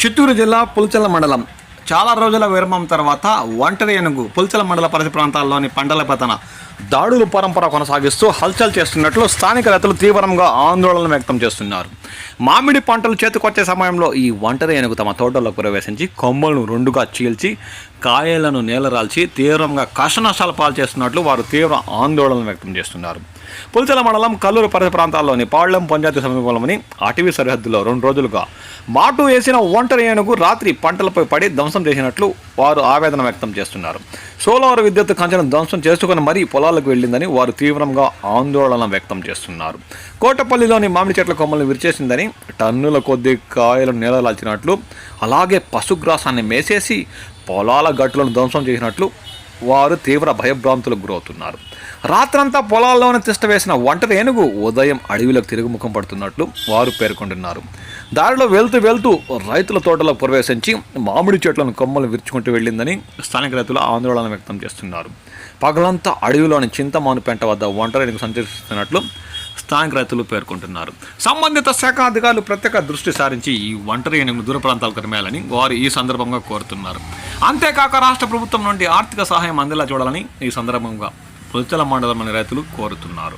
చిత్తూరు జిల్లా పుల్చల మండలం చాలా రోజుల విరామం తర్వాత ఒంటరి ఏనుగు పుల్చల మండల పరిసర ప్రాంతాల్లోని పంటల పతన దాడులు పరంపర కొనసాగిస్తూ హల్చల్ చేస్తున్నట్లు స్థానిక రైతులు తీవ్రంగా ఆందోళన వ్యక్తం చేస్తున్నారు. మామిడి పంటలు చేతికొచ్చే సమయంలో ఈ ఒంటరి ఏనుగు తమ తోటలోకి ప్రవేశించి కొమ్మలను రెండుగా చీల్చి కాయలను నేలరాల్చి తీవ్రంగా కష్టనష్టాలు పాలు చేస్తున్నట్లు వారు తీవ్ర ఆందోళన వ్యక్తం చేస్తున్నారు. పుల్చల మండలం కల్లూరు పరిసర ప్రాంతాల్లోని పాళ్లెం పంచాయతీ సమీపంలోని అటవీ సరిహద్దులో 2 రోజులుగా మాటు వేసిన ఒంటరి ఏనుగు రాత్రి పంటలపై పడి ధ్వంసం చేసినట్లు వారు ఆవేదన వ్యక్తం చేస్తున్నారు. సోలార్ విద్యుత్ కంచెను ధ్వంసం చేసుకుని మరీ పొలాలకు వెళ్ళిందని వారు తీవ్రంగా ఆందోళన వ్యక్తం చేస్తున్నారు. కోటపల్లిలోని మామిడి చెట్ల కొమ్మలను విరిచేసిందని, టన్నుల కొద్ది కాయలను నేలలాల్చినట్లు, అలాగే పశుగ్రాసాన్ని మేసేసి పొలాల గట్టులను ధ్వంసం చేసినట్లు వారు తీవ్ర భయభ్రాంతులకు గురవుతున్నారు. రాత్రంతా పొలాల్లోనే తిష్ట వేసిన ఒంటరి ఏనుగు ఉదయం అడవిలోకి తిరుగుముఖం పడుతున్నట్లు వారు పేర్కొంటున్నారు. దారిలో వెళ్తూ రైతుల తోటలో ప్రవేశించి మామిడి చెట్లను కొమ్మలు విరుచుకుంటూ వెళ్ళిందని స్థానిక రైతులు ఆందోళన వ్యక్తం చేస్తున్నారు. పగలంతా అడవిలోని చింతమాను పెంట వద్ద ఒంటరి ఏనుగు సంచరిస్తున్నట్లు స్థానిక రైతులు పేర్కొంటున్నారు. సంబంధిత శాఖ అధికారులు ప్రత్యేక దృష్టి సారించి ఈ ఒంటరి ఏనుగును దూర ప్రాంతాలకు తరిమేయాలని వారు ఈ సందర్భంగా కోరుతున్నారు. అంతేకాక రాష్ట్ర ప్రభుత్వం నుండి ఆర్థిక సహాయం అందేలా చూడాలని ఈ సందర్భంగా పుల్చల మండలంలోని రైతులు కోరుతున్నారు.